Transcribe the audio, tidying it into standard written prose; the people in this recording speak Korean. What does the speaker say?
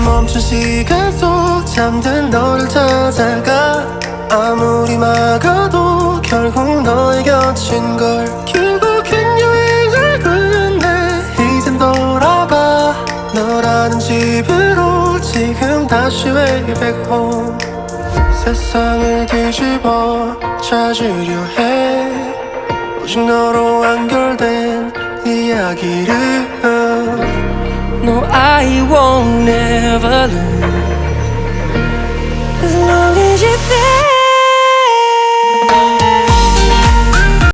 멈춘 시간 속 잠든 너를 찾아가 아무리 막아도 결국 너의 곁인 걸 결국엔 여행을 끝내 이젠 돌아가 너라는 집으로 지금 다시 way back home 세상을 뒤집어 찾으려 해 오직 너로 완결된 이야기를 No, I won't never lose as long as you're there.